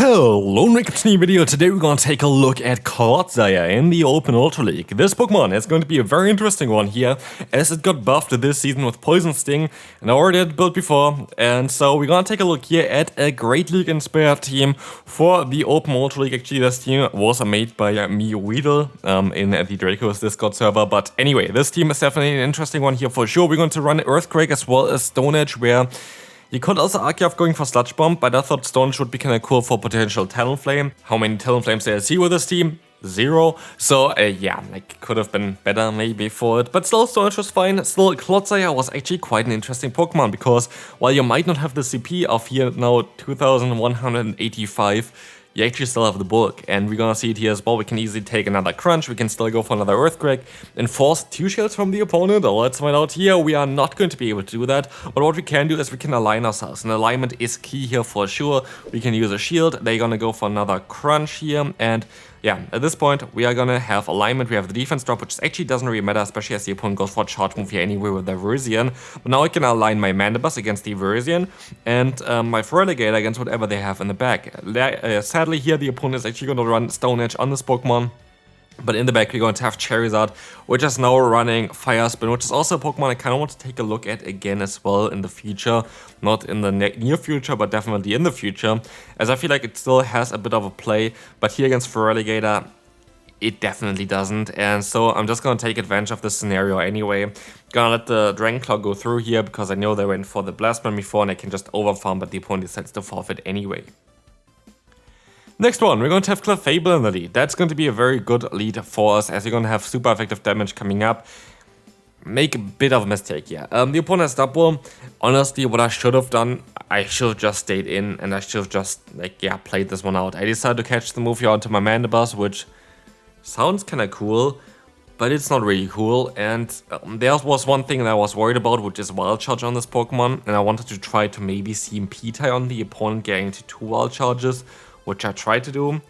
Hello, LilyKatchum video. Today we're going to take a look at Clodsire in the Open Ultra League. This Pokemon is going to be a very interesting one here, as it got buffed this season with Poison Sting, and I already had it built before. And so we're going to take a look here at a Great League inspired team for the Open Ultra League. Actually, this team was made by me, Weedle, in the Draco's Discord server. But anyway, this team is definitely an interesting one here for sure. We're going to run Earthquake as well as Stone Edge, where you could also argue of going for Sludge Bomb, but I thought Stone would be kinda cool for potential Talonflame. How many Talonflames did I see with this team? 0. So yeah, like could have been better maybe for it, but still Stone was fine. Still, Clodsire was actually quite an interesting Pokemon, because while you might not have the CP of here now 2185, you actually still have the bulk, and we're gonna see it here as well. We can easily take another Crunch, we can still go for another Earthquake and force 2 shields from the opponent. Let's find out here. We are not going to be able to do that, but what we can do is we can align ourselves, and alignment is key here for sure. We can use a shield, they're gonna go for another Crunch here, and yeah, at this point, we are gonna have alignment. We have the defense drop, which actually doesn't really matter, especially as the opponent goes for a charge move here anyway with the Verzian. But now I can align my Mandibuzz against the Verzian and my Feraligatr against whatever they have in the back. Sadly here, the opponent is actually gonna run Stone Edge on this Pokemon. But in the back, we're going to have Charizard, which is now running Fire Spin, which is also a Pokemon I kind of want to take a look at again as well in the future. Not in the near future, but definitely in the future, as I feel like it still has a bit of a play. But here against Feraligatr, it definitely doesn't. And so I'm just going to take advantage of this scenario anyway. Gonna let the Dragon Claw go through here, because I know they went for the Blast Burn before and I can just overfarm, but the opponent decides to forfeit anyway. Next one, we're going to have Clefable in the lead. That's going to be a very good lead for us, as you're going to have super effective damage coming up. Make a bit of a mistake here. The opponent has double. Honestly, what I should have done, I should have just stayed in, and I should have just, like, yeah, played this one out. I decided to catch the move here onto my Mandibuzz, which sounds kind of cool, but it's not really cool. And there was one thing that I was worried about, which is Wild Charge on this Pokemon, and I wanted to try to maybe CMP tie on the opponent, getting to 2 Wild Charges, which I tried to do,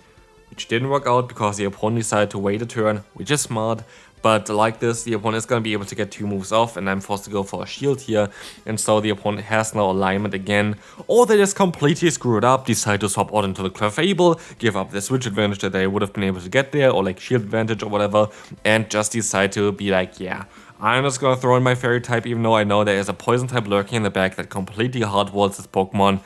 which didn't work out because the opponent decided to wait a turn, which is smart. But like this, the opponent is going to be able to get 2 moves off, and I'm forced to go for a shield here. And so the opponent has now alignment again, or they just completely screw it up, decide to swap out into the Clefable, give up the switch advantage that they would have been able to get there, or like shield advantage or whatever, and just decide to be like, yeah, I'm just going to throw in my Fairy type, even though I know there is a Poison type lurking in the back that completely hardwalls this Pokemon.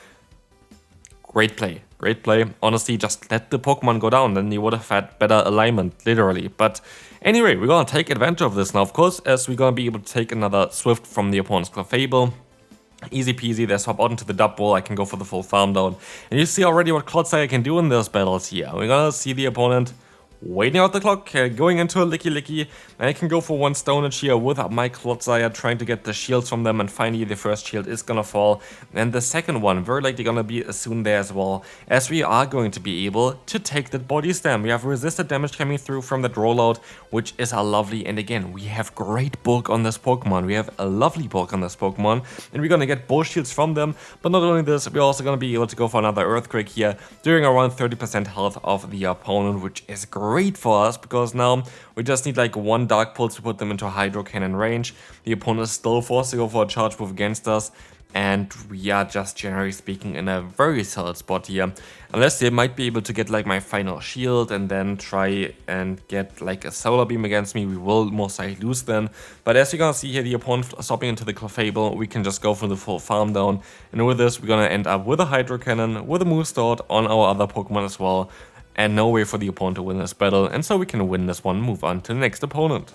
Great play. Great play. Honestly, just let the Pokemon go down, then you would have had better alignment, literally. But anyway, we're gonna take advantage of this now, of course, as we're gonna be able to take another Swift from the opponent's Clefable. Easy peasy, they swap out into the Double, I can go for the full farm down. And you see already what Clodsire can do in those battles here. We're gonna see the opponent waiting out the clock, going into a Licky, and I can go for 1 Stone Edge here with my Clodsire, trying to get the shields from them, and finally the first shield is gonna fall, and the second one very likely gonna be soon there as well, as we are going to be able to take that body slam. We have resisted damage coming through from that rollout, which is a lovely, and again, we have great bulk on this Pokemon. We have a lovely bulk on this Pokemon, and we're gonna get both shields from them. But not only this, we're also gonna be able to go for another Earthquake here, doing around 30% health of the opponent, which is great for us, because now we just need like 1 Dark Pulse to put them into Hydro Cannon range. The opponent is still forced to go for a charge move against us, and we are just generally speaking in a very solid spot here. Unless they might be able to get like my final shield and then try and get like a Solar Beam against me, we will most likely lose then. But as you're gonna see here, the opponent swapping into the Clefable, we can just go for the full farm down. And with this, we're gonna end up with a Hydro Cannon, with a Moonstone on our other Pokemon as well. And no way for the opponent to win this battle, and so we can win this one, move on to the next opponent.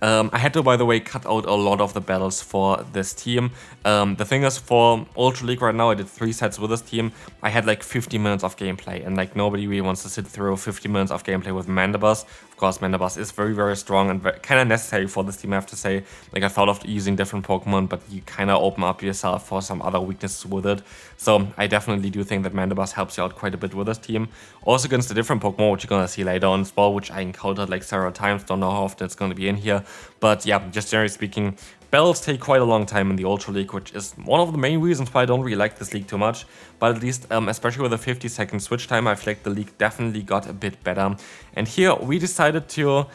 I had to, by the way, cut out a lot of the battles for this team. The thing is, for Ultra League right now, I did 3 sets with this team. I had like 50 minutes of gameplay, and like nobody really wants to sit through 50 minutes of gameplay with Mandibuzz. Of course, Mandibuzz is very, very strong and kind of necessary for this team, I have to say. Like, I thought of using different Pokemon, but you kind of open up yourself for some other weaknesses with it. So I definitely do think that Mandibuzz helps you out quite a bit with this team. Also against a different Pokemon, which you're gonna see later on as well, which I encountered like several times. Don't know how often it's gonna be in here. But yeah, just generally speaking, battles take quite a long time in the Ultra League, which is one of the main reasons why I don't really like this league too much. But at least, especially with a 50-second switch time, I feel like the league definitely got a bit better. And here we decided to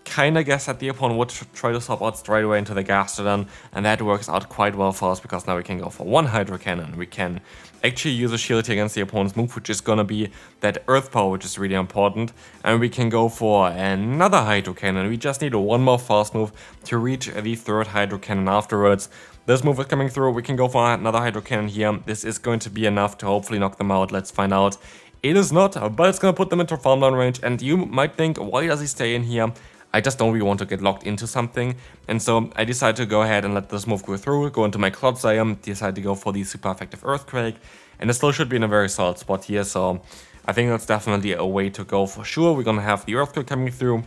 kinda guess that the opponent would try to swap out straight away into the Gastrodon, and that works out quite well for us because now we can go for one Hydro Cannon. We can actually use a shield here against the opponent's move, which is gonna be that Earth Power, which is really important, and we can go for another Hydro Cannon. We just need one more fast move to reach the third Hydro Cannon afterwards. This move is coming through, we can go for another Hydro Cannon here. This is going to be enough to hopefully knock them out, let's find out. It is not, but it's gonna put them into farm down range, and you might think, why does he stay in here? I just don't really want to get locked into something, and so I decided to go ahead and let this move go through, go into my Clodsire, decide to go for the super effective Earthquake, and it still should be in a very solid spot here, so I think that's definitely a way to go for sure. We're gonna have the Earthquake coming through,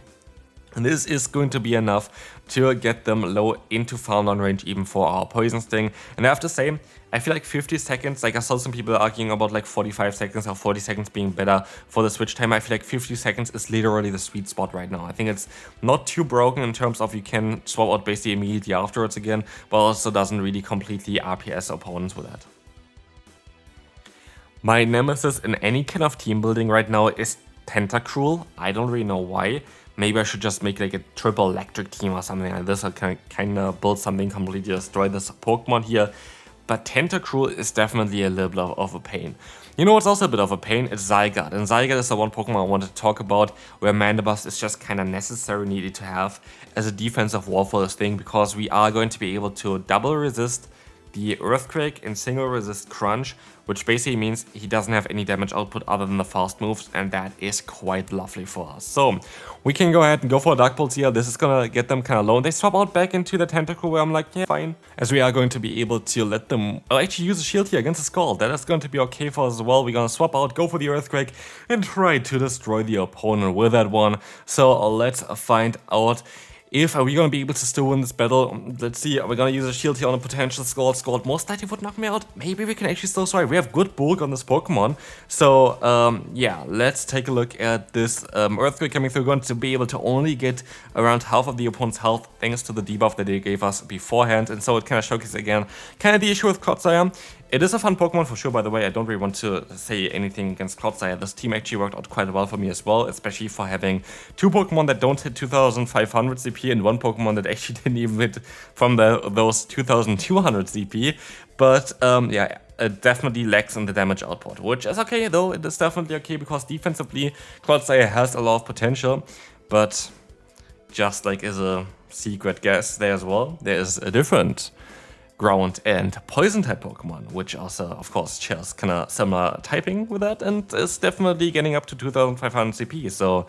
and this is going to be enough to get them low into farm down range even for our Poison Sting. And I have to say, I feel like 50 seconds, like I saw some people arguing about like 45 seconds or 40 seconds being better for the switch time. I feel like 50 seconds is literally the sweet spot right now. I think it's not too broken in terms of you can swap out basically immediately afterwards again, but also doesn't really completely RPS opponents with that. My nemesis in any kind of team building right now is Tentacruel. I don't really know why. Maybe I should just make like a triple electric team or something like this. I can kind of build something completely destroy this Pokemon here. But Tentacruel is definitely a little bit of a pain. You know what's also a bit of a pain? It's Zygarde. And Zygarde is the one Pokemon I wanted to talk about where Mandibuzz is just kind of necessary needed to have as a defensive wall for this thing, because we are going to be able to double resist the Earthquake and single resist Crunch, which basically means he doesn't have any damage output other than the fast moves, and that is quite lovely for us. So we can go ahead and go for a Dark Pulse here. This is gonna get them kind of low, and they swap out back into the Tentacruel where I'm like, yeah, fine. As we are going to be able to let them actually use a shield here against the Scald. That is going to be okay for us as well. We're gonna swap out, go for the Earthquake, and try to destroy the opponent with that one. So let's find out if are we going to be able to still win this battle. Let's see, we're going to use a shield here on a potential Scald. Scald most likely would knock me out. Maybe we can actually still survive. We have good bulk on this Pokemon. So, yeah, let's take a look at this Earthquake coming through. We're going to be able to only get around half of the opponent's health thanks to the debuff that they gave us beforehand. And so it kind of showcases again kind of the issue with Clodsire. It is a fun Pokemon for sure, by the way. I don't really want to say anything against Clodsire. This team actually worked out quite well for me as well, especially for having two Pokemon that don't hit 2500 CP and one Pokemon that actually didn't even hit from those 2200 CP. But yeah, it definitely lacks in the damage output, which is okay though. It is definitely okay because defensively Clodsire has a lot of potential, but just like as a secret guess there as well, there is a different ground and poison type Pokemon, which also of course shares kind of similar typing with that and is definitely getting up to 2500 CP. So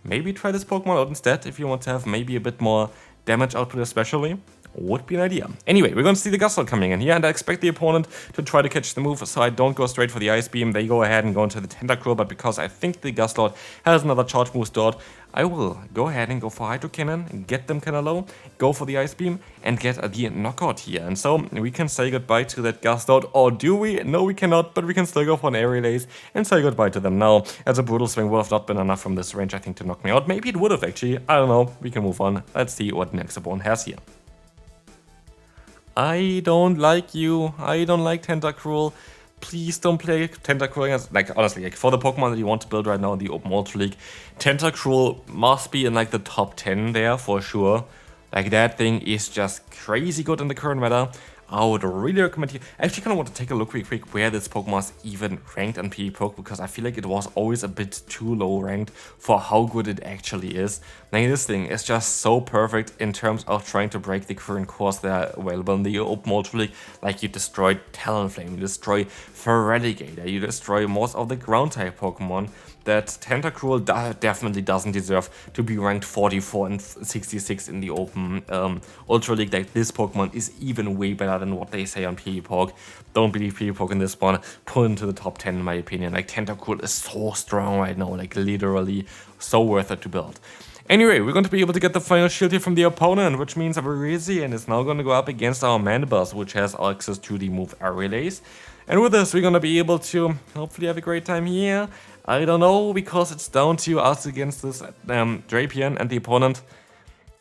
maybe try this Pokemon out instead if you want to have maybe a bit more damage output especially. Would be an idea. Anyway, we're going to see the Gustload coming in here, and I expect the opponent to try to catch the move, so I don't go straight for the Ice Beam. They go ahead and go into the Tentacruel, but because I think the Gustload has another charge move stored, I will go ahead and go for Hydro Cannon, get them kind of low, go for the Ice Beam, and get the knockout here. And so we can say goodbye to that Gustload, or do we? No, we cannot, but we can still go for an Air Relays and say goodbye to them now, as a Brutal Swing would have not been enough from this range, I think, to knock me out. Maybe it would have actually, I don't know. We can move on. Let's see what next opponent has here. I don't like you. I don't like Tentacruel. Please don't play Tentacruel against, like, honestly, like, for the Pokemon that you want to build right now in the Open Ultra League, Tentacruel must be in, like, the top 10 there for sure. Like, that thing is just crazy good in the current meta. I would really recommend you. I actually kind of want to take a look real quick where this Pokemon is even ranked on PvPoke, because I feel like it was always a bit too low ranked for how good it actually is. Like, this thing is just so perfect in terms of trying to break the current course that are available in the Open Ultra League. Like, you destroy Talonflame, you destroy Feraligatr, you destroy most of the ground type Pokemon. That Tentacruel definitely doesn't deserve to be ranked 44 and 66 in the Open Ultra League. Like, this Pokemon is even way better than what they say on PvPoke. Don't believe PvPoke in this one. Pull into the top 10 in my opinion. Like, Tentacruel is so strong right now. Like, literally so worth it to build. Anyway, we're going to be able to get the final shield here from the opponent, which means Virizion is now going to go up against our Mandibuzz, which has access to the move Air Relays. And with this, we're going to be able to hopefully have a great time here. I don't know, because it's down to us against this Drapion, and the opponent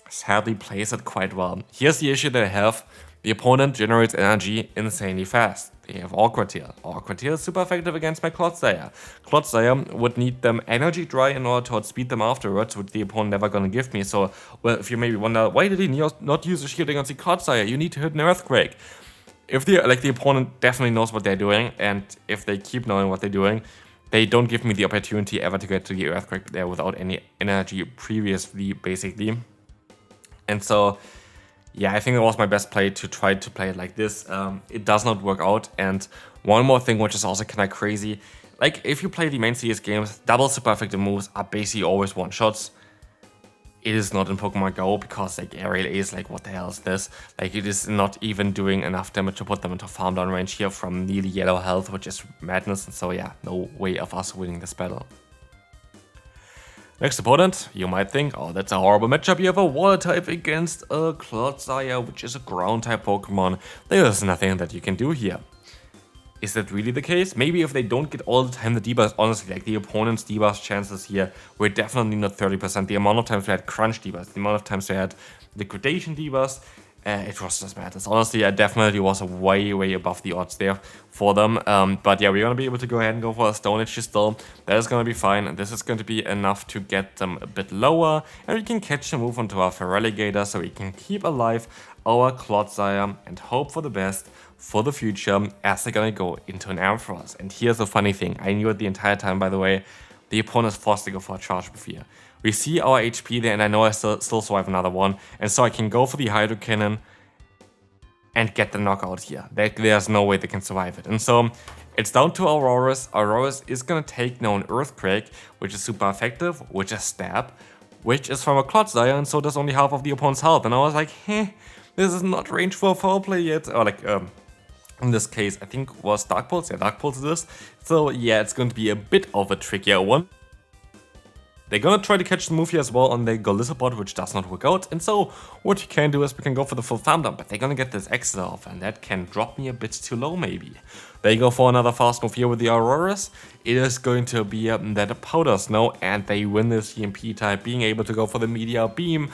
sadly plays it quite well. Here's the issue that I have, The opponent generates energy insanely fast. They have Awkward Tail. Awkward Tail is super effective against my Clodsire. Clodsire would need them energy dry in order to outspeed them afterwards, which the opponent never gonna give me. So, well, if you maybe wonder, why did he not use a shield against the Clodsire? You need to hit an Earthquake. If the opponent definitely knows what they're doing, and if they keep knowing what they're doing, they don't give me the opportunity ever to get to the Earthquake there without any energy previously, basically. And so, yeah, I think it was my best play to try to play it like this. It does not work out. And one more thing, which is also kind of crazy, like if you play the main CS games, double super effective moves are basically always one-shots. It is not in Pokemon Go because like Aerial Ace, like what the hell is this? Like it is not even doing enough damage to put them into farm down range here from nearly yellow health, which is madness. And so yeah, no way of us winning this battle. Next opponent, you might think, oh, that's a horrible matchup. You have a water type against a Clodsire, which is a ground type Pokemon. There is nothing that you can do here. Is that really the case? Maybe if they don't get all the time the debuffs, honestly, like the opponent's debuff chances here were definitely not 30%. The amount of times we had crunch debuffs, the amount of times we had liquidation debuffs, it was just madness. Honestly, I definitely was way above the odds there for them. But yeah, we're going to be able to go ahead and go for a Stone Edge still. That is going to be fine. And this is going to be enough to get them a bit lower. And we can catch and move onto our Feraligatr so we can keep alive our Clodsire and hope for the best for the future as they're going to go into an Ampharos. And here's the funny thing. I knew it the entire time, by the way. The opponent is forced to go for a Charge Move here. We see our HP there, and I know I still survive another one. And so I can go for the Hydro Cannon and get the knockout here. There's no way they can survive it. And so it's down to Auroras. Auroras is going to take now an Earthquake, which is super effective, which is Stab, which is from a Clodsire, and so does only half of the opponent's health. And I was like, this is not range for foul play yet. Or like, in this case, I think was Dark Pulse. Yeah, Dark Pulse it is. So yeah, it's going to be a bit of a trickier one. They're gonna try to catch the move here as well on their Lostheart, which does not work out. And so what you can do is we can go for the full farm dump, but they're gonna get this X off, and that can drop me a bit too low maybe. They go for another fast move here with the Auroras. It is going to be that Powder Snow, and they win this EMP type, being able to go for the Meteor Beam.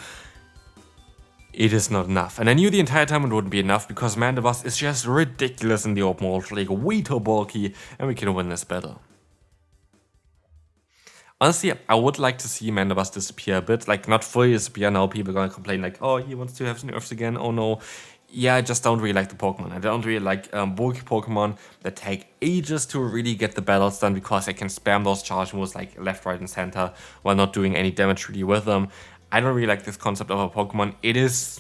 It is not enough. And I knew the entire time it wouldn't be enough because Mandibuzz is just ridiculous in the open world, like way too bulky, and we can win this battle. Honestly, I would like to see Mandibuzz disappear a bit, like not fully disappear. Now people are gonna complain like, oh, he wants to have some nerfs again, oh no. Yeah, I just don't really like the Pokemon. I don't really like bulky Pokemon that take ages to really get the battles done because I can spam those charge moves like left, right, and center while not doing any damage really with them. I don't really like this concept of a Pokemon. It is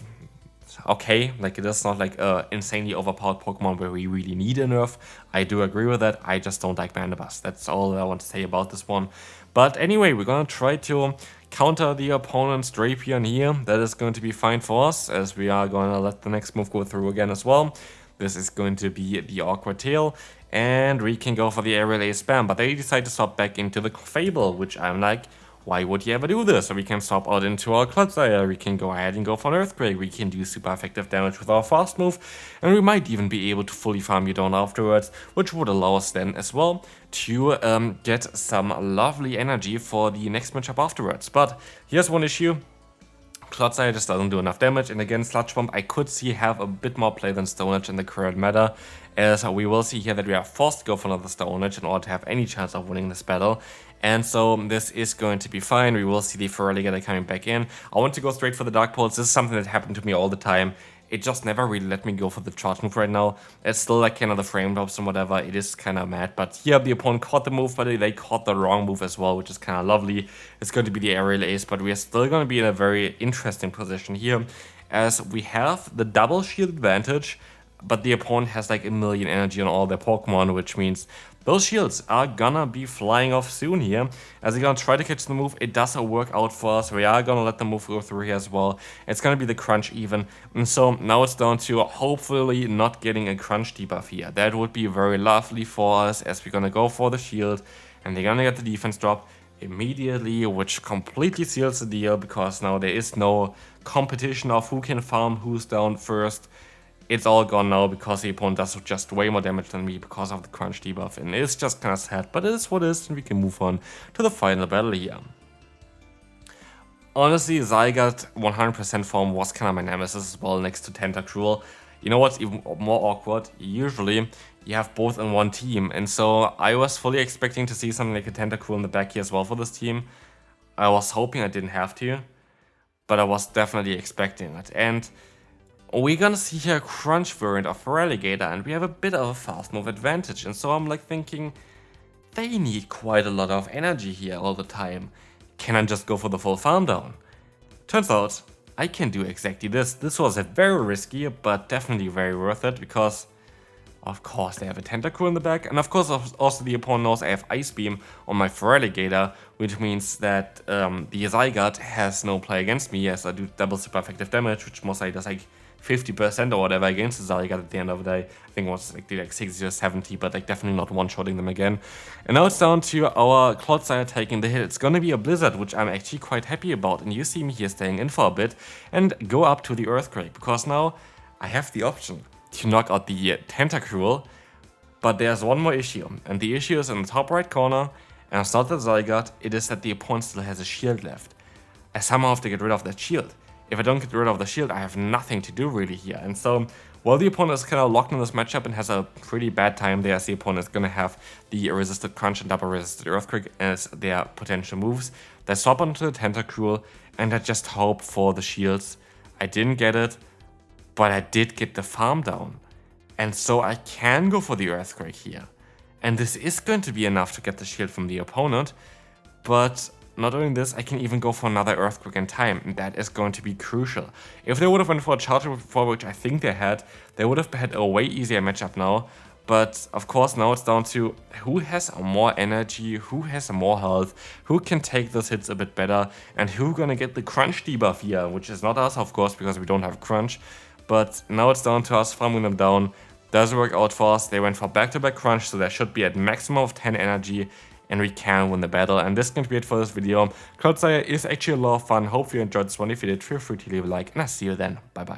okay, like it is not like a insanely overpowered Pokemon where we really need a nerf. I do agree with that. I just don't like Mandibuzz. That's all I want to say about this one. But anyway, we're gonna try to counter the opponent's Drapion here. That is going to be fine for us, as we are gonna let the next move go through again as well. This is going to be the Awkward Tail, and we can go for the Aerial Ace spam, but they decide to swap back into the Fable, which I'm like, why would you ever do this? So we can swap out into our Clodsire, we can go ahead and go for an Earthquake, we can do super effective damage with our fast move, and we might even be able to fully farm you down afterwards, which would allow us then as well to get some lovely energy for the next matchup afterwards. But here's one issue. Clodsire just doesn't do enough damage, and again, Sludge Bomb I could see have a bit more play than Stone Edge in the current meta, as we will see here that we are forced to go for another Stone Edge in order to have any chance of winning this battle. And so this is going to be fine. We will see the Feraligatr coming back in. I want to go straight for the Dark Pulse. This is something that happened to me all the time. It just never really let me go for the charge move right now. It's still like kind of the frame drops and whatever. It is kind of mad. But here the opponent caught the move, but they caught the wrong move as well, which is kind of lovely. It's going to be the Aerial Ace, but we are still going to be in a very interesting position here, as we have the double shield advantage, but the opponent has like a million energy on all their Pokemon, which means those shields are gonna be flying off soon here. As they're gonna try to catch the move, it doesn't work out for us. We are gonna let the move go through here as well. It's gonna be the crunch even. And so now it's down to hopefully not getting a crunch debuff here. That would be very lovely for us, as we're gonna go for the shield and they're gonna get the defense drop immediately, which completely seals the deal, because now there is no competition of who can farm who's down first. It's all gone now because the opponent does just way more damage than me because of the crunch debuff, and it's just kind of sad, but it is what it is, and we can move on to the final battle here. Honestly, Zygarde 100% form was kind of my nemesis as well, next to Tentacruel. You know what's even more awkward? Usually, you have both in one team, and so I was fully expecting to see something like a Tentacruel in the back here as well for this team. I was hoping I didn't have to, but I was definitely expecting it. And we're gonna see here a Crunch variant of Relegator, and we have a bit of a fast move advantage, and so I'm like thinking, they need quite a lot of energy here all the time. Can I just go for the full farm down? Turns out, I can do exactly this. This was a very risky, but definitely very worth it, because of course they have a Tentacruel in the back, and of course also the opponent knows I have Ice Beam on my Relegator, which means that the Zygarde has no play against me, as I do double super effective damage, which mostly does like 50% or whatever against the Zygarde at the end of the day. I think it was like 60 or 70, but like definitely not one-shotting them again. And now it's down to our Clodsire taking the hit. It's gonna be a Blizzard, which I'm actually quite happy about, and you see me here staying in for a bit and go up to the Earthquake, because now I have the option to knock out the Tentacruel, but there's one more issue, and the issue is in the top right corner, and it's not the Zygarde, it is that the opponent still has a shield left. I somehow have to get rid of that shield. If I don't get rid of the shield, I have nothing to do really here, and so while the opponent is kind of locked in this matchup and has a pretty bad time there, as the opponent is going to have the resisted Crunch and double resisted Earthquake as their potential moves, they swap onto the Tentacruel, and I just hope for the shields. I didn't get it, but I did get the farm down, and so I can go for the Earthquake here. And this is going to be enough to get the shield from the opponent, but not only this, I can even go for another Earthquake in time, and that is going to be crucial. If they would have went for a Charger before, which I think they would have had a way easier matchup now, but of course now it's down to who has more energy, who has more health, who can take those hits a bit better, and who gonna get the Crunch debuff here, which is not us, of course, because we don't have Crunch. But now it's down to us farming them down. Doesn't work out for us. They went for back-to-back Crunch, so they should be at maximum of 10 energy, and we can win the battle. And this is going to be it for this video. Clodsire is actually a lot of fun. Hope you enjoyed this one. If you did, feel free to leave a like, and I'll see you then. Bye bye.